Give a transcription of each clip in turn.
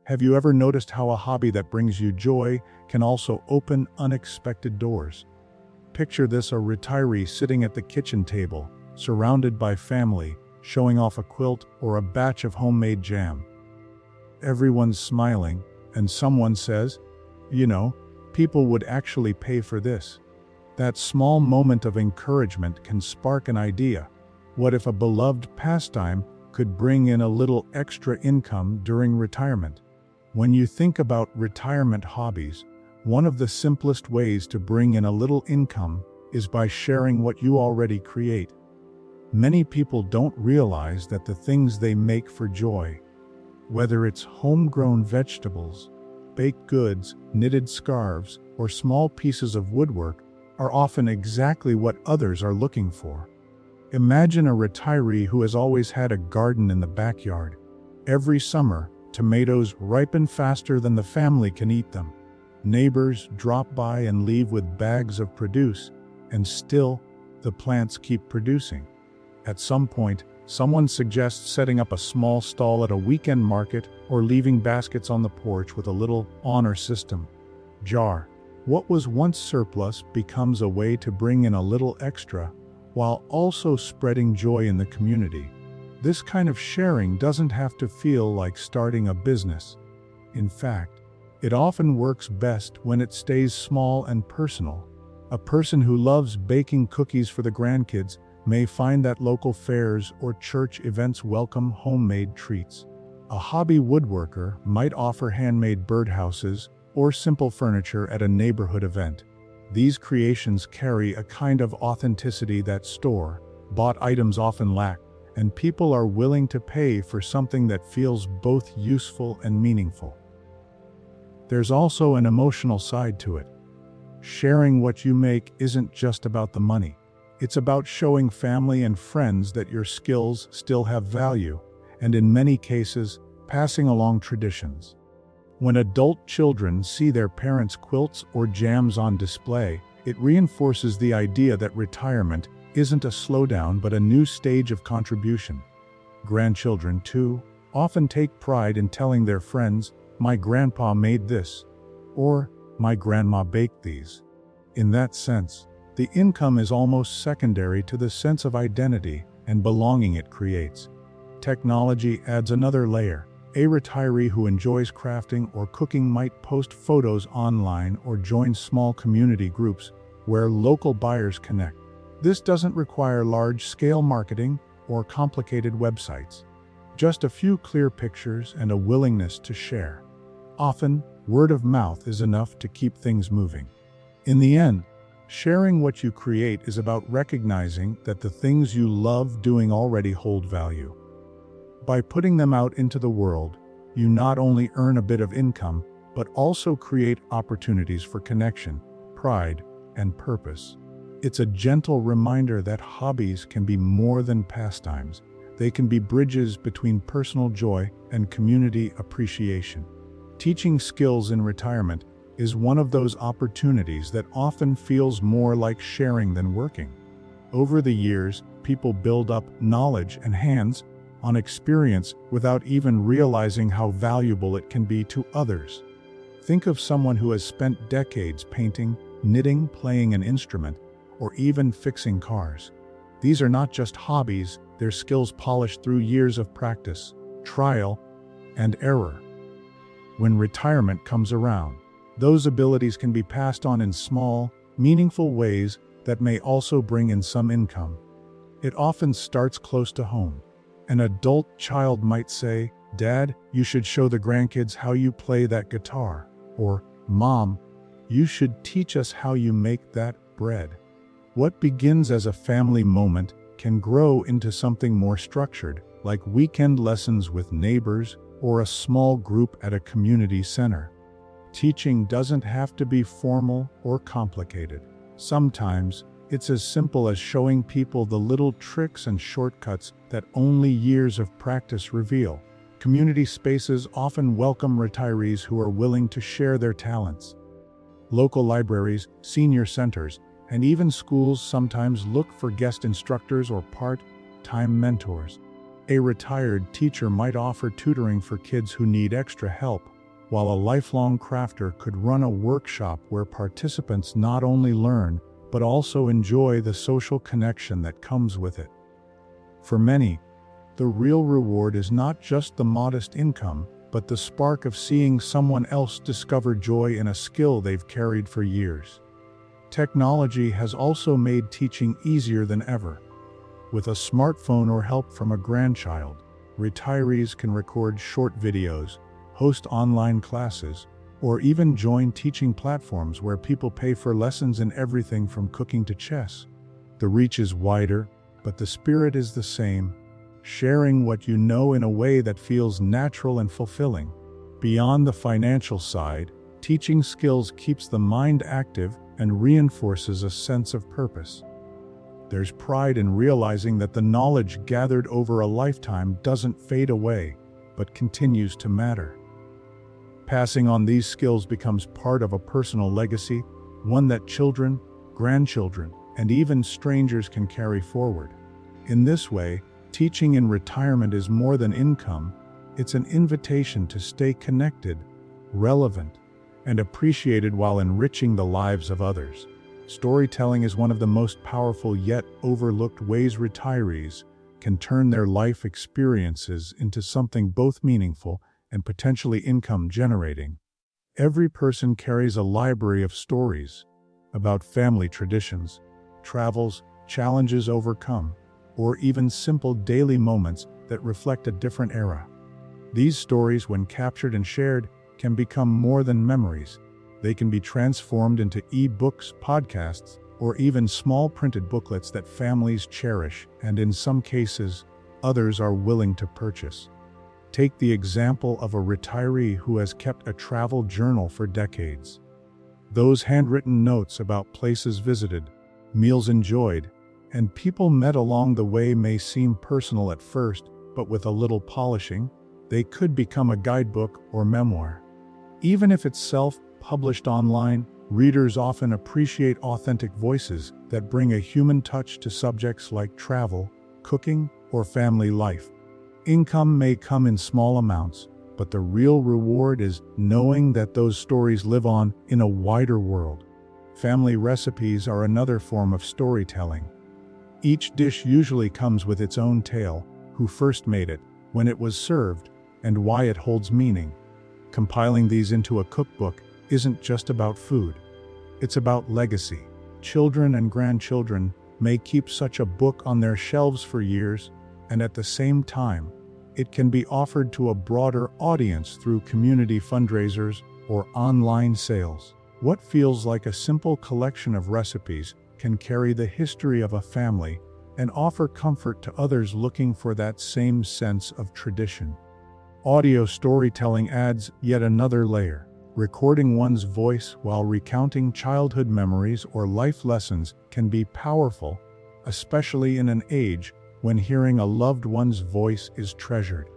Have you ever noticed how a hobby that brings you joy can also open unexpected doors? Picture this: a retiree sitting at the kitchen table, surrounded by family, showing off a quilt or a batch of homemade jam. Everyone's smiling, and someone says, people would actually pay for this. That small moment of encouragement can spark an idea. What if a beloved pastime could bring in a little extra income during retirement? When you think about retirement hobbies, one of the simplest ways to bring in a little income is by sharing what you already create. Many people don't realize that the things they make for joy, whether it's homegrown vegetables, baked goods, knitted scarves, or small pieces of woodwork, are often exactly what others are looking for. Imagine a retiree who has always had a garden in the backyard. Every summer, tomatoes ripen faster than the family can eat them. Neighbors drop by and leave with bags of produce, and still, the plants keep producing. At some point, someone suggests setting up a small stall at a weekend market or leaving baskets on the porch with a little honor system. Jar. What was once surplus becomes a way to bring in a little extra, while also spreading joy in the community. This kind of sharing doesn't have to feel like starting a business. In fact, it often works best when it stays small and personal. A person who loves baking cookies for the grandkids may find that local fairs or church events welcome homemade treats. A hobby woodworker might offer handmade birdhouses or simple furniture at a neighborhood event. These creations carry a kind of authenticity that store-bought items often lack, and people are willing to pay for something that feels both useful and meaningful. There's also an emotional side to it. Sharing what you make isn't just about the money. It's about showing family and friends that your skills still have value, and in many cases, passing along traditions. When adult children see their parents' quilts or jams on display, it reinforces the idea that retirement isn't a slowdown but a new stage of contribution. Grandchildren, too, often take pride in telling their friends, "My grandpa made this," or "My grandma baked these." In that sense, the income is almost secondary to the sense of identity and belonging it creates. Technology adds another layer. A retiree who enjoys crafting or cooking might post photos online or join small community groups where local buyers connect. This doesn't require large-scale marketing or complicated websites. Just a few clear pictures and a willingness to share. Often, word of mouth is enough to keep things moving. In the end, sharing what you create is about recognizing that the things you love doing already hold value. By putting them out into the world, you not only earn a bit of income, but also create opportunities for connection, pride, and purpose. It's a gentle reminder that hobbies can be more than pastimes. They can be bridges between personal joy and community appreciation. Teaching skills in retirement is one of those opportunities that often feels more like sharing than working. Over the years, people build up knowledge and hands-on experience without even realizing how valuable it can be to others. Think of someone who has spent decades painting, knitting, playing an instrument, or even fixing cars. These are not just hobbies, they're skills polished through years of practice, trial, and error. When retirement comes around, those abilities can be passed on in small, meaningful ways that may also bring in some income. It often starts close to home. An adult child might say, "Dad, you should show the grandkids how you play that guitar," or "Mom, you should teach us how you make that bread." What begins as a family moment can grow into something more structured, like weekend lessons with neighbors or a small group at a community center. Teaching doesn't have to be formal or complicated. Sometimes, it's as simple as showing people the little tricks and shortcuts that only years of practice reveal. Community spaces often welcome retirees who are willing to share their talents. Local libraries, senior centers, and even schools sometimes look for guest instructors or part-time mentors. A retired teacher might offer tutoring for kids who need extra help, while a lifelong crafter could run a workshop where participants not only learn, but also enjoy the social connection that comes with it. For many, the real reward is not just the modest income, but the spark of seeing someone else discover joy in a skill they've carried for years. Technology has also made teaching easier than ever. With a smartphone or help from a grandchild, retirees can record short videos, host online classes, or even join teaching platforms where people pay for lessons in everything from cooking to chess. The reach is wider, but the spirit is the same, sharing what you know in a way that feels natural and fulfilling. Beyond the financial side, teaching skills keeps the mind active and reinforces a sense of purpose. There's pride in realizing that the knowledge gathered over a lifetime doesn't fade away, but continues to matter. Passing on these skills becomes part of a personal legacy, one that children, grandchildren, and even strangers can carry forward. In this way, teaching in retirement is more than income, it's an invitation to stay connected, relevant, and appreciated while enriching the lives of others. Storytelling is one of the most powerful yet overlooked ways retirees can turn their life experiences into something both meaningful and potentially income-generating. Every person carries a library of stories about family traditions, travels, challenges overcome, or even simple daily moments that reflect a different era. These stories, when captured and shared, can become more than memories. They can be transformed into e-books, podcasts, or even small printed booklets that families cherish and, in some cases, others are willing to purchase. Take the example of a retiree who has kept a travel journal for decades. Those handwritten notes about places visited, meals enjoyed, and people met along the way may seem personal at first, but with a little polishing, they could become a guidebook or memoir. Even if it's self-published online, readers often appreciate authentic voices that bring a human touch to subjects like travel, cooking, or family life. Income may come in small amounts, but the real reward is knowing that those stories live on in a wider world. Family recipes are another form of storytelling. Each dish usually comes with its own tale: who first made it, when it was served, and why it holds meaning. Compiling these into a cookbook isn't just about food. It's about legacy. Children and grandchildren may keep such a book on their shelves for years, and at the same time, it can be offered to a broader audience through community fundraisers or online sales. What feels like a simple collection of recipes can carry the history of a family and offer comfort to others looking for that same sense of tradition. Audio storytelling adds yet another layer. Recording one's voice while recounting childhood memories or life lessons can be powerful, especially in an age when hearing a loved one's voice is treasured.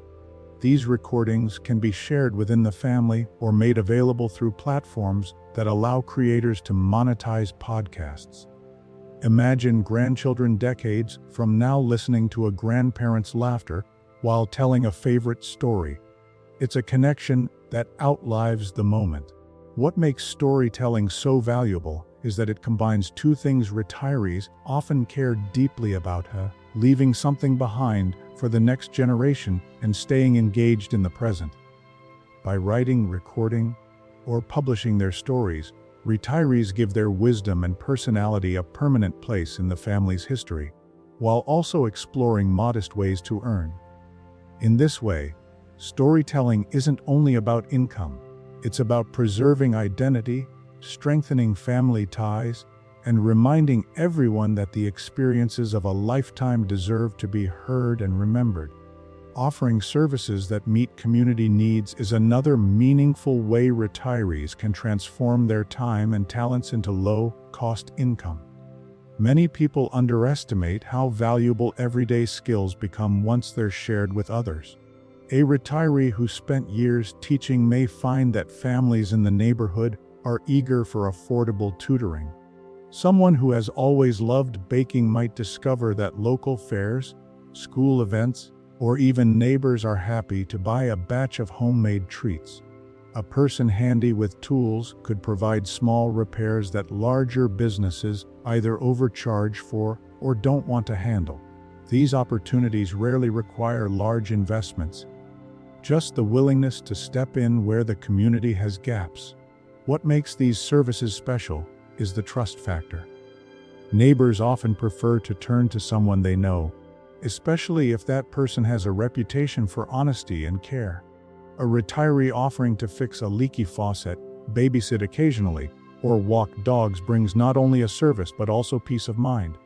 These recordings can be shared within the family or made available through platforms that allow creators to monetize podcasts. Imagine grandchildren decades from now listening to a grandparent's laughter while telling a favorite story. It's a connection that outlives the moment. What makes storytelling so valuable is that it combines two things retirees often care deeply about: leaving something behind for the next generation and staying engaged in the present. By writing, recording, or publishing their stories, retirees give their wisdom and personality a permanent place in the family's history, while also exploring modest ways to earn. In this way, storytelling isn't only about income. It's about preserving identity, strengthening family ties, and reminding everyone that the experiences of a lifetime deserve to be heard and remembered. Offering services that meet community needs is another meaningful way retirees can transform their time and talents into low-cost income. Many people underestimate how valuable everyday skills become once they're shared with others. A retiree who spent years teaching may find that families in the neighborhood are eager for affordable tutoring. Someone who has always loved baking might discover that local fairs, school events, or even neighbors are happy to buy a batch of homemade treats. A person handy with tools could provide small repairs that larger businesses either overcharge for or don't want to handle. These opportunities rarely require large investments, just the willingness to step in where the community has gaps. What makes these services special is the trust factor. Neighbors often prefer to turn to someone they know, especially if that person has a reputation for honesty and care. A retiree offering to fix a leaky faucet, babysit occasionally, or walk dogs brings not only a service but also peace of mind.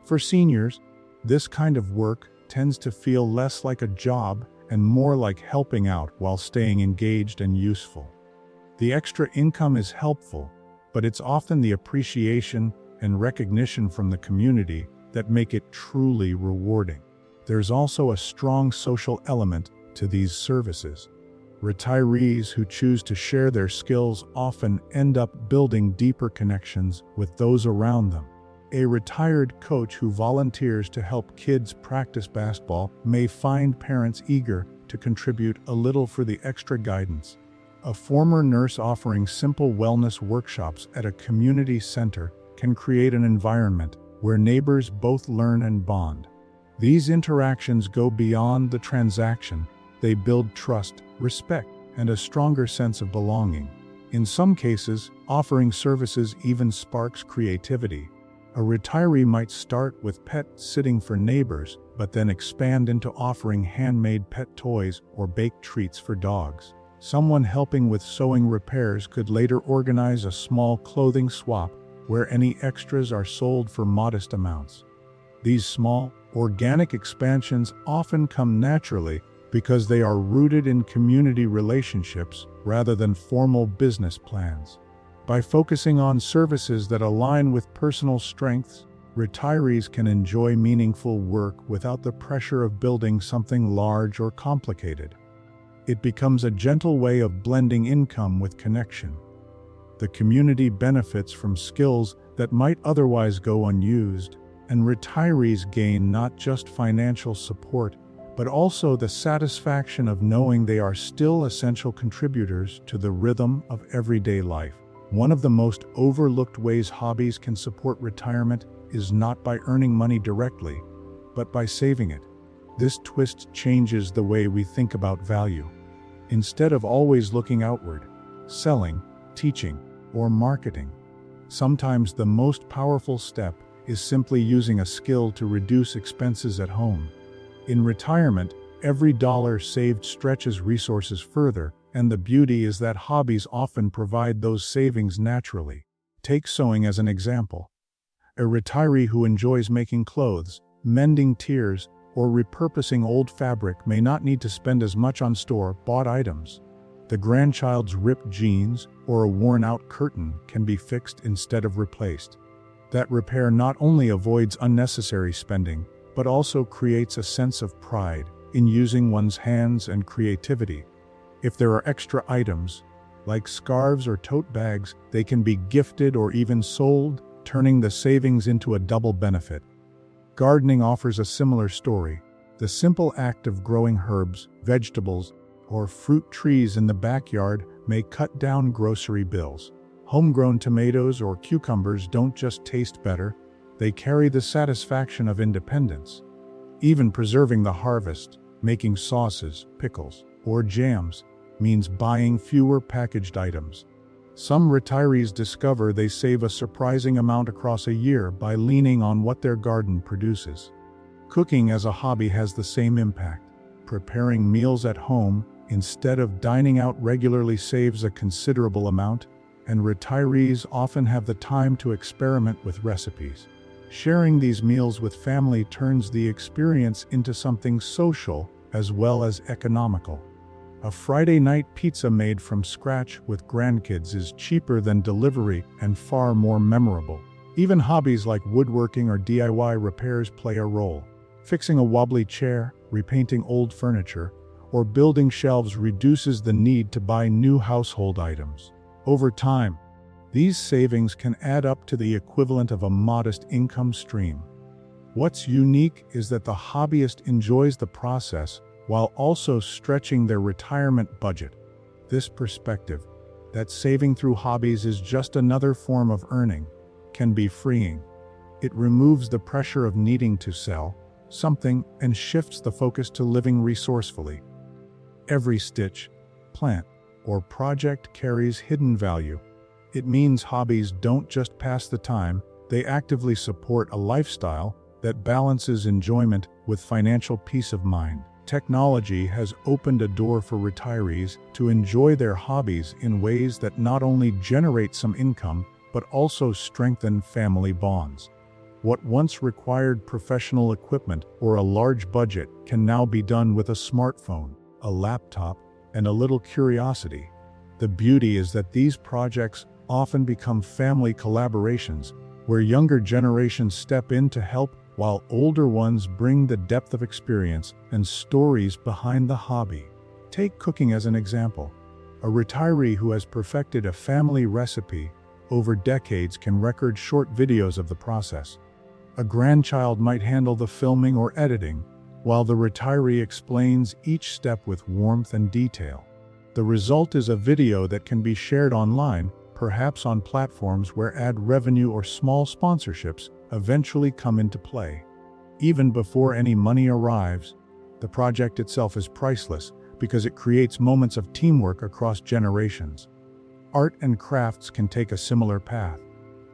For seniors, this kind of work tends to feel less like a job and more like helping out while staying engaged and useful. The extra income is helpful, but it's often the appreciation and recognition from the community that make it truly rewarding. There's also a strong social element to these services. Retirees who choose to share their skills often end up building deeper connections with those around them. A retired coach who volunteers to help kids practice basketball may find parents eager to contribute a little for the extra guidance. A former nurse offering simple wellness workshops at a community center can create an environment where neighbors both learn and bond. These interactions go beyond the transaction. They build trust, respect, and a stronger sense of belonging. In some cases, offering services even sparks creativity. A retiree might start with pet sitting for neighbors, but then expand into offering handmade pet toys or baked treats for dogs. Someone helping with sewing repairs could later organize a small clothing swap where any extras are sold for modest amounts. These small, organic expansions often come naturally because they are rooted in community relationships rather than formal business plans. By focusing on services that align with personal strengths, retirees can enjoy meaningful work without the pressure of building something large or complicated. It becomes a gentle way of blending income with connection. The community benefits from skills that might otherwise go unused, and retirees gain not just financial support, but also the satisfaction of knowing they are still essential contributors to the rhythm of everyday life. One of the most overlooked ways hobbies can support retirement is not by earning money directly, but by saving it. This twist changes the way we think about value. Instead of always looking outward, selling, teaching, or marketing, sometimes the most powerful step is simply using a skill to reduce expenses at home. In retirement, every dollar saved stretches resources further, and the beauty is that hobbies often provide those savings naturally. Take sewing as an example. A retiree who enjoys making clothes, mending tiers, or repurposing old fabric may not need to spend as much on store-bought items. The grandchild's ripped jeans or a worn-out curtain can be fixed instead of replaced. That repair not only avoids unnecessary spending, but also creates a sense of pride in using one's hands and creativity. If there are extra items, like scarves or tote bags, they can be gifted or even sold, turning the savings into a double benefit. Gardening offers a similar story. The simple act of growing herbs, vegetables, or fruit trees in the backyard may cut down grocery bills. Homegrown tomatoes or cucumbers don't just taste better, they carry the satisfaction of independence. Even preserving the harvest, making sauces, pickles, or jams, means buying fewer packaged items. Some retirees discover they save a surprising amount across a year by leaning on what their garden produces. Cooking as a hobby has the same impact. Preparing meals at home instead of dining out regularly saves a considerable amount, and retirees often have the time to experiment with recipes. Sharing these meals with family turns the experience into something social as well as economical. A Friday night pizza made from scratch with grandkids is cheaper than delivery and far more memorable. Even hobbies like woodworking or DIY repairs play a role. Fixing a wobbly chair, repainting old furniture, or building shelves reduces the need to buy new household items. Over time, these savings can add up to the equivalent of a modest income stream. What's unique is that the hobbyist enjoys the process while also stretching their retirement budget. This perspective, that saving through hobbies is just another form of earning, can be freeing. It removes the pressure of needing to sell something and shifts the focus to living resourcefully. Every stitch, plant, or project carries hidden value. It means hobbies don't just pass the time, they actively support a lifestyle that balances enjoyment with financial peace of mind. Technology has opened a door for retirees to enjoy their hobbies in ways that not only generate some income, but also strengthen family bonds. What once required professional equipment or a large budget can now be done with a smartphone, a laptop, and a little curiosity. The beauty is that these projects often become family collaborations, where younger generations step in to help while older ones bring the depth of experience and stories behind the hobby. Take cooking as an example. A retiree who has perfected a family recipe over decades can record short videos of the process. A grandchild might handle the filming or editing, while the retiree explains each step with warmth and detail. The result is a video that can be shared online, perhaps on platforms where ad revenue or small sponsorships eventually come into play. Even before any money arrives, the project itself is priceless because it creates moments of teamwork across generations. Art and crafts can take a similar path.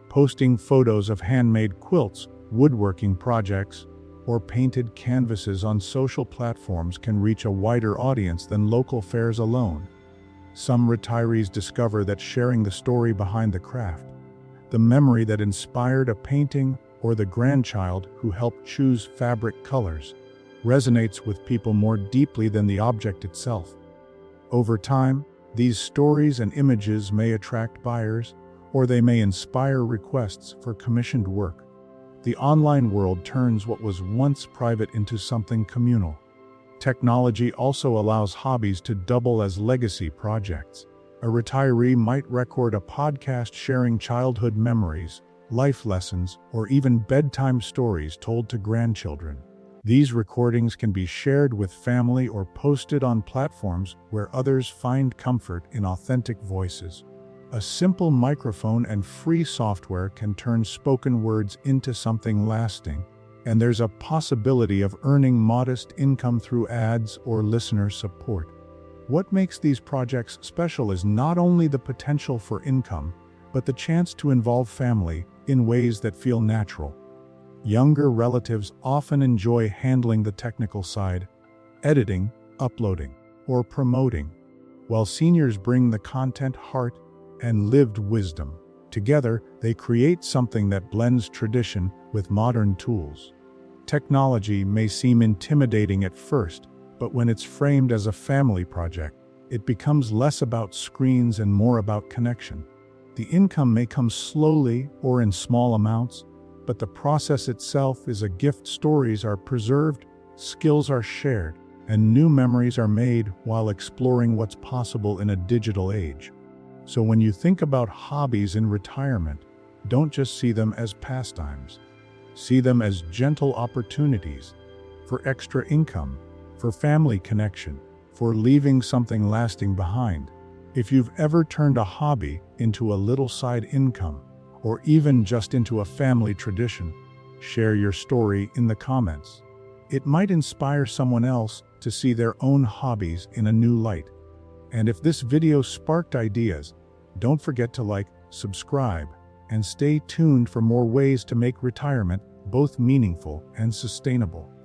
Posting photos of handmade quilts, woodworking projects, or painted canvases on social platforms can reach a wider audience than local fairs alone. Some retirees discover that sharing the story behind the craft, the memory that inspired a painting, or the grandchild who helped choose fabric colors, resonates with people more deeply than the object itself. Over time, these stories and images may attract buyers, or they may inspire requests for commissioned work. The online world turns what was once private into something communal. Technology also allows hobbies to double as legacy projects. A retiree might record a podcast sharing childhood memories, life lessons, or even bedtime stories told to grandchildren. These recordings can be shared with family or posted on platforms where others find comfort in authentic voices. A simple microphone and free software can turn spoken words into something lasting, and there's a possibility of earning modest income through ads or listener support. What makes these projects special is not only the potential for income, but the chance to involve family in ways that feel natural. Younger relatives often enjoy handling the technical side, editing, uploading, or promoting, while seniors bring the content, heart, and lived wisdom. Together, they create something that blends tradition with modern tools. Technology may seem intimidating at first, but when it's framed as a family project, it becomes less about screens and more about connection. The income may come slowly or in small amounts, but the process itself is a gift. Stories are preserved, skills are shared, and new memories are made while exploring what's possible in a digital age. So when you think about hobbies in retirement, don't just see them as pastimes. See them as gentle opportunities for extra income, for family connection, for leaving something lasting behind. If you've ever turned a hobby into a little side income, or even just into a family tradition, share your story in the comments. It might inspire someone else to see their own hobbies in a new light. And if this video sparked ideas, don't forget to like, subscribe, and stay tuned for more ways to make retirement both meaningful and sustainable.